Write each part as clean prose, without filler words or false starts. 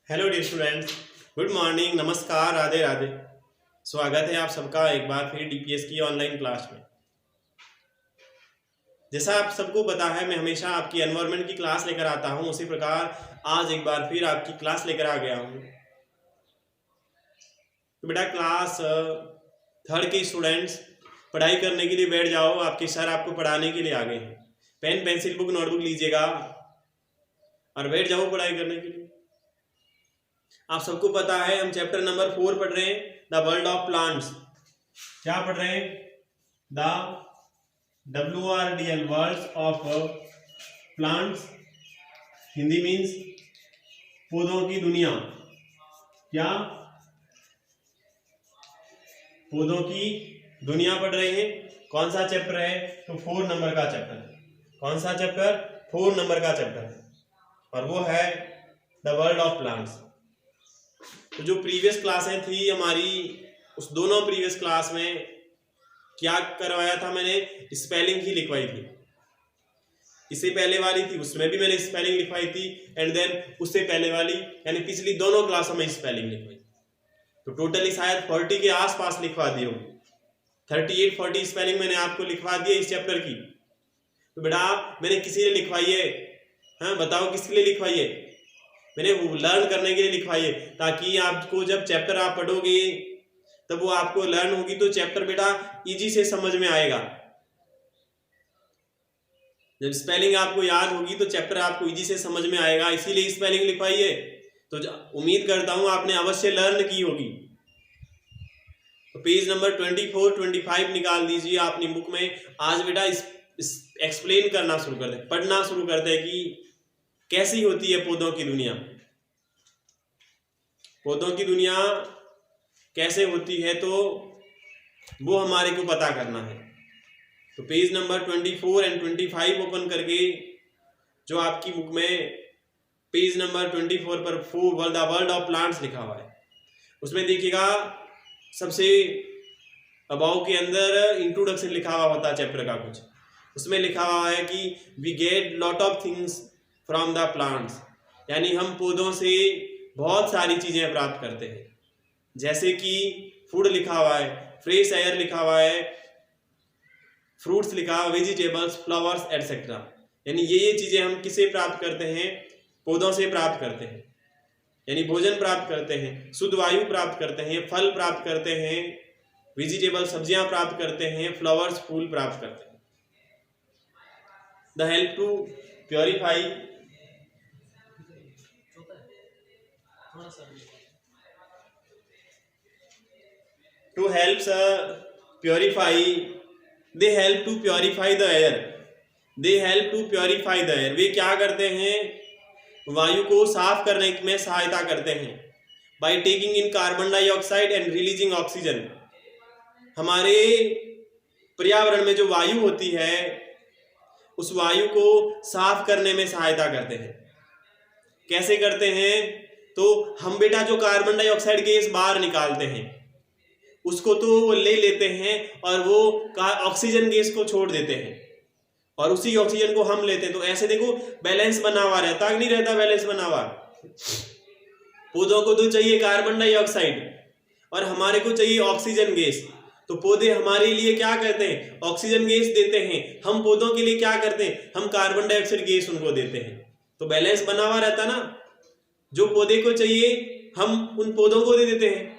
Hello dear students, good morning, नमस्कार, राधे राधे। स्वागत है आप सबका एक बार फिर डीपीएस की ऑनलाइन क्लास में। जैसा आप सबको पता है, मैं हमेशा आपकी एनवायरनमेंट की क्लास लेकर आता हूं, उसी प्रकार आज एक बार फिर आपकी क्लास लेकर आ गया हूं। तो बेटा क्लास थर्ड के स्टूडेंट्स पढ़ाई करने के लिए बैठ जाओ, आपके सर आपको पढ़ाने के लिए आ गए हैं। पेन पेंसिल बुक नोटबुक लीजिएगा और बैठ जाओ पढ़ाई करने के लिए। आप सबको पता है हम चैप्टर नंबर 4 पढ़ रहे हैं, द वर्ल्ड ऑफ प्लांट्स। क्या पढ़ रहे हैं? The WRDL world of plants, Hindi means पौधों की दुनिया। क्या? पौधों की दुनिया पढ़ रहे हैं। कौन सा चैप्टर है? तो 4 नंबर का चैप्टर है। कौन सा चैप्टर? 4 नंबर का चैप्टर है, और वो है द वर्ल्ड ऑफ प्लांट्स। तो जो प्रीवियस क्लासें थी हमारी, उस दोनों प्रीवियस क्लास में क्या करवाया था मैंने? स्पेलिंग ही लिखवाई थी। इससे पहले वाली थी उसमें भी मैंने स्पेलिंग लिखवाई थी, एंड देन उससे पहले वाली यानी पिछली दोनों क्लासों में स्पेलिंग लिखवाई। तो टोटली शायद 40 के आसपास लिखवा दी होगी। 38-40 स्पेलिंग मैंने आपको लिखवा दी है इस चैप्टर की। तो बेटा मैंने किसी लिए लिखवाई है? हाँ बताओ, किसके लिए लिखवाई है? मैंने लर्न करने के लिए लिखवाई है, ताकि आपको जब चैप्टर आप पढ़ोगे तब वो आपको लर्न होगी, तो चैप्टर बेटा इजी से समझ में आएगा। जब स्पेलिंग आपको याद होगी तो चैप्टर आपको इजी से समझ में आएगा, इसीलिए स्पेलिंग लिखवाई है। तो उम्मीद करता हूं आपने अवश्य लर्न की होगी। तो पेज नंबर 24-25 निकाल दीजिए अपनी बुक में। आज बेटा एक्सप्लेन करना शुरू कर दे, पढ़ना शुरू कर दे कि कैसी होती है पौधों की दुनिया। पौधों की दुनिया कैसे होती है तो वो हमारे को पता करना है। तो पेज नंबर 24 और 25 ओपन करके, जो आपकी बुक में पेज नंबर 24 पर द वर्ल्ड ऑफ प्लांट्स लिखा हुआ है, उसमें देखिएगा सबसे अबाव के अंदर इंट्रोडक्शन लिखा हुआ होता है चैप्टर का कुछ। उसमें लिखा हुआ है कि we get lot of things from the plants, यानी हम पौधों से बहुत सारी चीजें प्राप्त करते हैं। जैसे कि फूड लिखा हुआ है, फ्रेश एयर लिखा हुआ है, फ्रूट्स लिखा हुआ, वेजिटेबल्स, फ्लावर्स एटसेट्रा। यानी ये चीजें हम किसे प्राप्त करते हैं? पौधों से प्राप्त करते हैं। यानी भोजन प्राप्त करते हैं, शुद्ध वायु प्राप्त करते हैं, फल प्राप्त करते हैं, वेजिटेबल सब्जियां प्राप्त करते हैं, फ्लावर्स फूल प्राप्त करते हैं। They help to purify they help to purify the air। वे क्या करते हैं? वायु को साफ करने में सहायता करते हैं। by taking in carbon dioxide and releasing oxygen. हमारे पर्यावरण में जो वायु होती है उस वायु को साफ करने में सहायता करते हैं। कैसे करते हैं? तो हम बेटा जो कार्बन डाइऑक्साइड गैस बाहर निकालते हैं उसको तो वो ले लेते हैं और वो ऑक्सीजन गैस को छोड़ देते हैं, और उसी ऑक्सीजन को हम लेते हैं। तो ऐसे देखो बैलेंस बना हुआ रहता, नहीं रहता बैलेंस बना हुआ। पौधों को तो चाहिए कार्बन डाइऑक्साइड और हमारे को चाहिए ऑक्सीजन गैस। तो पौधे हमारे लिए क्या करते हैं? ऑक्सीजन गैस देते हैं। हम पौधों के लिए क्या करते हैं? हम कार्बन डाइऑक्साइड गैस उनको देते हैं। तो बैलेंस बना हुआ रहता ना। जो पौधे को चाहिए हम उन पौधों को दे देते हैं,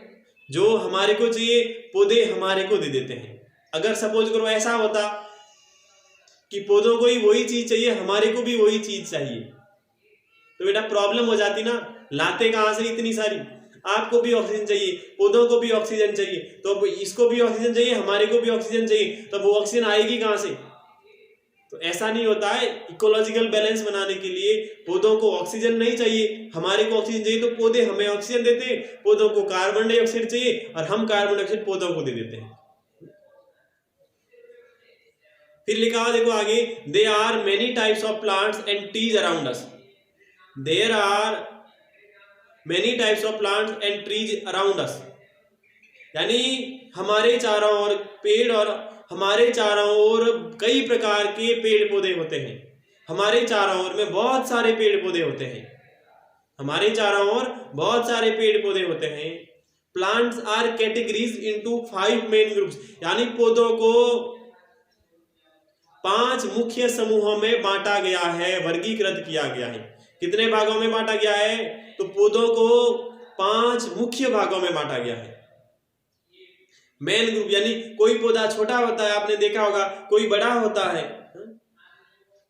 जो हमारे को चाहिए पौधे हमारे को दे देते हैं। अगर सपोज करो ऐसा होता कि पौधों को ही वही चीज चाहिए, हमारे को भी वही चीज चाहिए, तो बेटा प्रॉब्लम हो जाती ना। लाते कहां से इतनी सारी? आपको भी ऑक्सीजन चाहिए, पौधों को भी ऑक्सीजन चाहिए, तो अब इसको भी ऑक्सीजन चाहिए, हमारे को भी ऑक्सीजन चाहिए, तो वो ऑक्सीजन आएगी कहां से? तो ऐसा नहीं होता है। इकोलॉजिकल बैलेंस बनाने के लिए पौधों को ऑक्सीजन नहीं चाहिए, हमारे को ऑक्सीजन चाहिए, तो पौधे हमें ऑक्सीजन देते हैं। पौधों को कार्बन डाइऑक्साइड चाहिए और हम कार्बन डाइऑक्साइड पौधों को दे देते हैं। फिर लिखा हुआ देखो आगे, they are many types of plants and trees around us. There are many types of plants and trees around us, यानी हमारे चारों ओर पेड़ और हमारे चारों ओर कई प्रकार के पेड़ पौधे होते हैं। हमारे चारों ओर में बहुत सारे पेड़ पौधे होते हैं। हमारे चारों ओर बहुत सारे पेड़ पौधे होते हैं। Plants are categories into 5 main groups, यानी पौधों को 5 मुख्य समूहों में बांटा गया है, वर्गीकृत किया गया है। कितने भागों में बांटा गया है? तो पौधों को 5 मुख्य भागों में बांटा गया है। मेन ग्रुप यानी कोई पौधा छोटा होता है, आपने देखा होगा, कोई बड़ा होता है,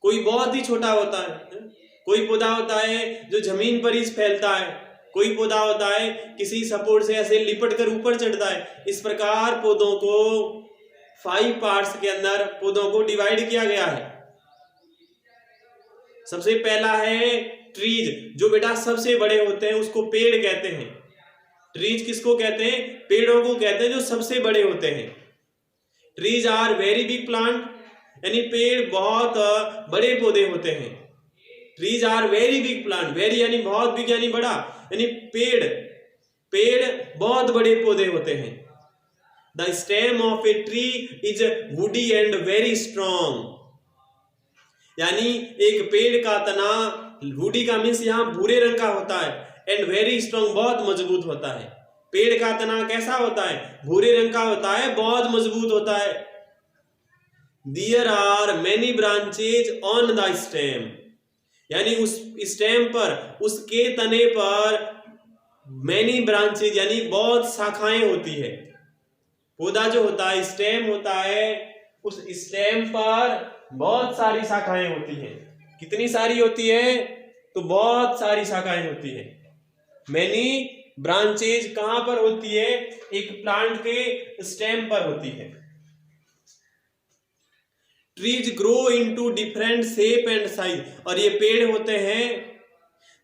कोई बहुत ही छोटा होता है, कोई पौधा होता है जो जमीन पर ही फैलता है, कोई पौधा होता है किसी सपोर्ट से ऐसे लिपट कर ऊपर चढ़ता है। इस प्रकार पौधों को 5 पार्ट्स के अंदर पौधों को डिवाइड किया गया है। सबसे पहला है ट्रीज, जो बेटा सबसे बड़े होते हैं उसको पेड़ कहते हैं। ट्रीज किसको कहते हैं? पेड़ों को कहते हैं जो सबसे बड़े होते हैं। Trees are very big plant, यानी पेड़ बहुत बड़े पौधे होते हैं। Trees are very big plant, very यानी बहुत, बिग यानी बड़ा, यानी पेड़ बहुत बड़े पौधे होते हैं। The stem of a tree is woody and very strong, यानी एक पेड़ का तना, वुडी का मीन्स यहाँ भूरे रंग का होता है, एंड वेरी स्ट्रॉन्ग बहुत मजबूत होता है। पेड़ का तना कैसा होता है? भूरे रंग का होता है, बहुत मजबूत होता है। There are many branches on the stem, यानी उस स्टेम पर, उसके तने पर many branches यानी बहुत शाखाएं होती है। पौधा जो होता है, स्टेम होता है, उस स्टेम पर बहुत सारी शाखाएं होती हैं। कितनी सारी होती है? तो बहुत सारी शाखाएं होती है। मैनी ब्रांचेज कहां पर होती है? एक प्लांट के स्टेम पर होती है। Trees grow into different shape and size, और ये पेड़ होते हैं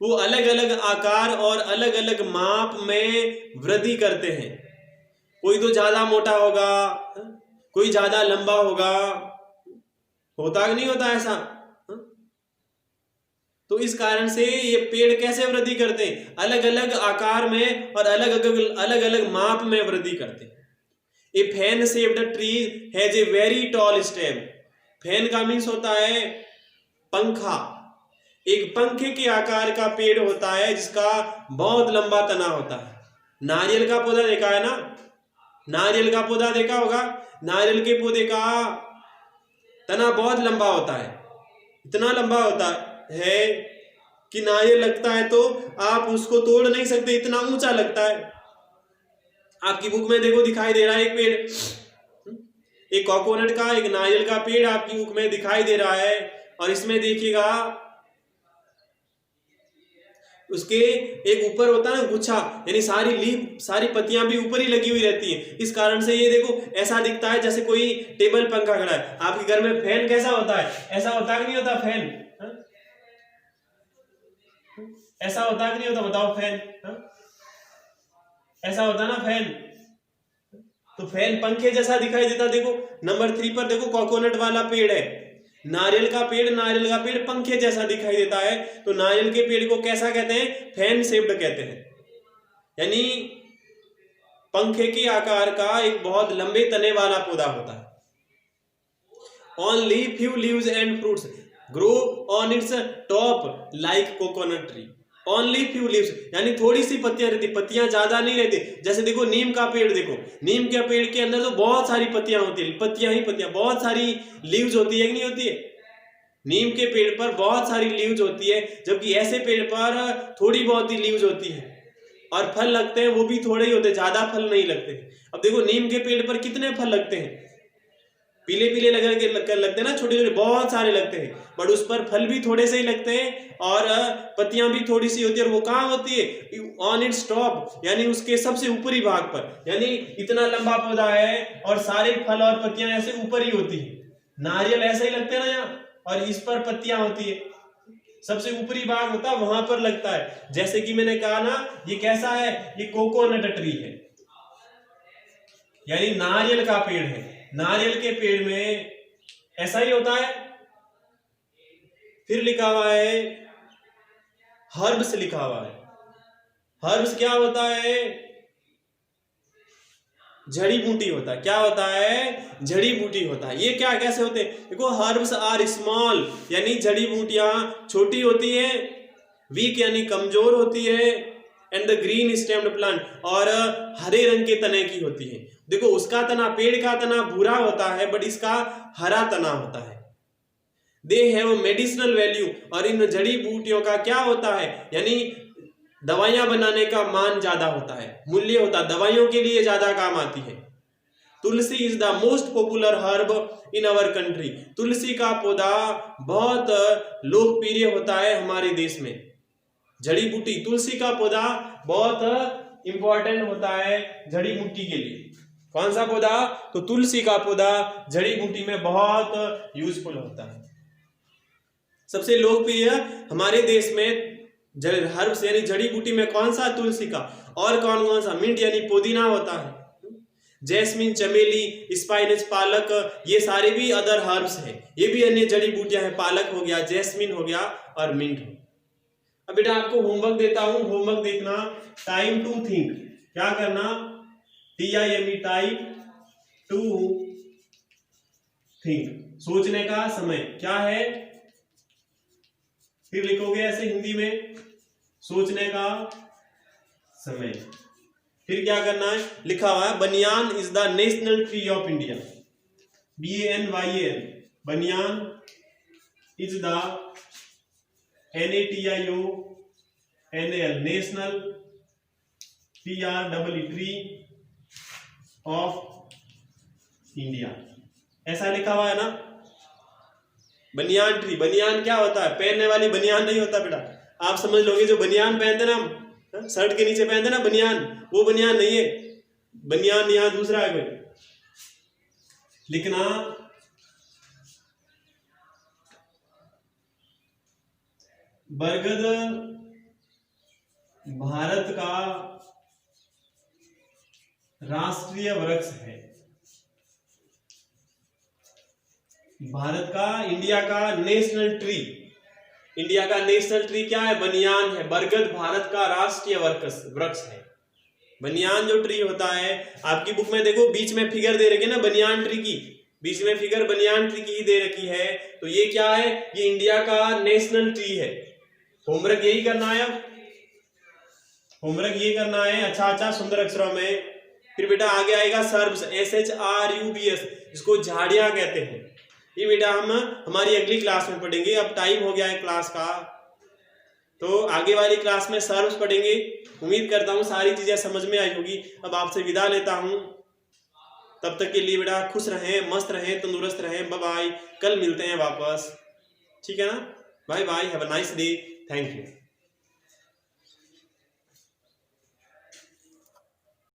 वो अलग अलग आकार और अलग अलग माप में वृद्धि करते हैं। कोई तो ज्यादा मोटा होगा, कोई ज्यादा लंबा होगा, होता कि नहीं होता ऐसा? तो इस कारण से ये पेड़ कैसे वृद्धि करते हैं? अलग अलग आकार में और अलग अलग माप में वृद्धि करते हैं। ए fan shaped tree has a very tall stem, fan का मीन्स होता है पंखा। एक पंखे के आकार का पेड़ होता है जिसका बहुत लंबा तना होता है। नारियल का पौधा देखा है ना? नारियल का पौधा देखा होगा। नारियल के पौधे का तना बहुत लंबा होता है, इतना लंबा होता है कि नारियल लगता है तो आप उसको तोड़ नहीं सकते, इतना ऊंचा लगता है। आपकी बुक में देखो दिखाई दे रहा है एक पेड़, एक कोकोनट का, एक नारियल का पेड़ आपकी बुक में दिखाई दे रहा है। और इसमें देखिएगा उसके एक ऊपर होता है ना गुच्छा, यानी सारी लीफ, सारी पत्तियां भी ऊपर ही लगी हुई रहती हैं। इस कारण से ये देखो ऐसा दिखता है जैसे कोई टेबल पंखा खड़ा है। आपके घर में फैन कैसा होता है? ऐसा होता कि नहीं होता फैन? ऐसा होता कि नहीं होता? बताओ फैन ऐसा होता ना फैन? तो फैन पंखे जैसा दिखाई देता। देखो नंबर 3 पर देखो कोकोनट वाला पेड़ है, नारियल का पेड़ पंखे जैसा दिखाई देता है। तो नारियल के पेड़ को कैसा कहते हैं? फैन शेप्ड कहते हैं, यानी पंखे के आकार का एक बहुत लंबे तने वाला पौधा होता है। Only few leaves and fruits grow on its top like coconut tree. Only few leaves यानी थोड़ी सी पत्तियां रहती, पत्तियां ज्यादा नहीं रहती। जैसे देखो नीम का पेड़, देखो नीम के पेड़ के अंदर तो बहुत सारी पत्तियां होती है, पत्तियां ही पत्तियां, बहुत सारी लीव्स होती है कि नहीं होती है? नीम के पेड़ पर बहुत सारी लीव्स होती है, जबकि ऐसे पेड़ पर थोड़ी बहुत ही लीव्स होती है। और फल लगते हैं वो भी थोड़े ही होते हैं, ज्यादा फल नहीं लगते। अब देखो नीम के पेड़ पर कितने फल लगते हैं? पीले पीले लगते हैं ना, छोटे छोटे बहुत सारे लगते हैं, बट उस पर फल भी थोड़े से ही लगते हैं और पत्तियां भी थोड़ी सी होती है। और वो कहाँ होती है? ऑन इट्स टॉप, यानी उसके सबसे ऊपरी भाग पर। यानी इतना लंबा पौधा है और सारे फल और पत्तियां ऐसे ऊपर ही होती है। नारियल ऐसे ही लगते हैं ना यहाँ, और इस पर पत्तियां होती है, सबसे ऊपरी भाग होता है वहां पर लगता है। जैसे कि मैंने कहा ना, ये कैसा है? ये कोकोनट ट्री है, यानी नारियल का पेड़ है। नारियल के पेड़ में ऐसा ही होता है। फिर लिखा हुआ है हर्ब्स, लिखा हुआ है। हर्ब्स क्या होता है? जड़ी बूटी होता है। क्या होता है? जड़ी बूटी होता है। ये क्या कैसे होते हैं? देखो हर्ब्स आर स्मॉल, यानी जड़ी बूटियां छोटी होती हैं, वीक यानी कमजोर होती है, and the green stemmed plant, और हरे रंग के तने की होती है। देखो उसका तना, पेड़ का तना भूरा होता है बट इसका हरा तना होता है। दे हैव मेडिसिनल वैल्यू, और इन जड़ी बूटियों का क्या होता है, यानी दवाइयां बनाने का मान ज्यादा होता है, मूल्य होता है, दवाइयों के लिए ज्यादा काम आती है। Tulsi is the most popular herb in our country, तुलसी का पौधा बहुत लोकप्रिय होता है हमारे देश में। जड़ी बूटी, तुलसी का पौधा बहुत इंपॉर्टेंट होता है जड़ी बूटी के लिए। कौन सा पौधा? तो तुलसी का पौधा जड़ी बूटी में बहुत यूजफुल होता है। सबसे लोकप्रिय हमारे देश में हर्ब्स यानी जड़ी बूटी में कौन सा? तुलसी का। और कौन कौन सा? मिंट यानी पुदीना होता है, जैस्मिन, चमेली, स्पाइनच, पालक, ये सारे भी अदर हर्ब्स हैं, ये भी अन्य जड़ी बूटियां हैं। पालक हो गया, जैस्मिन हो गया और मिंट हो। अब बेटा आपको होमवर्क देता हूं, होमवर्क देखना। टाइम टू थिंक, क्या करना? TIME, टाइम टू थिंक, सोचने का समय। क्या है? फिर लिखोगे ऐसे हिंदी में, सोचने का समय। फिर क्या करना है? लिखा हुआ है बनियान is the national tree of India, BANYAN, बनियान is the NATIONAL, national tree of India, ऐसा लिखा हुआ है ना। बनियान ट्री, बनियान क्या होता है? पहनने वाली बनियान नहीं होता बेटा, आप समझ लोगे जो बनियान पहनते ना हम, शर्ट के नीचे पहनते ना बनियान, वो बनियान नहीं है। बनियान यहां दूसरा है कोई। लिखना बरगद भारत का राष्ट्रीय वृक्ष है। भारत का, इंडिया का नेशनल ट्री, इंडिया का नेशनल ट्री क्या है? बनियान है। बरगद भारत का राष्ट्रीय वृक्ष है। बनियान जो ट्री होता है, आपकी बुक में देखो बीच में फिगर दे रखी है ना बनियान ट्री की, बीच में फिगर बनियान ट्री की ही दे रखी है। तो ये क्या है? ये इंडिया का नेशनल ट्री है। होमवर्क यही करना है, अब होमवर्क ये करना है अच्छा सुंदर अक्षरों में। फिर बेटा आगे आएगा सर्ब्स, SHRUBS, इसको झाड़ियां कहते हैं। ये बेटा हम हमारी अगली क्लास में पढ़ेंगे। अब टाइम हो गया है क्लास का, तो आगे वाली क्लास में सर्व्स पढ़ेंगे। उम्मीद करता हूँ सारी चीजें समझ में आई होगी। अब आपसे विदा लेता हूँ, तब तक के लिए बेटा खुश रहें, मस्त रहें, तंदुरुस्त रहें। बाय बाय, कल मिलते हैं वापस, ठीक है ना? Bye bye, have a nice day, thank you.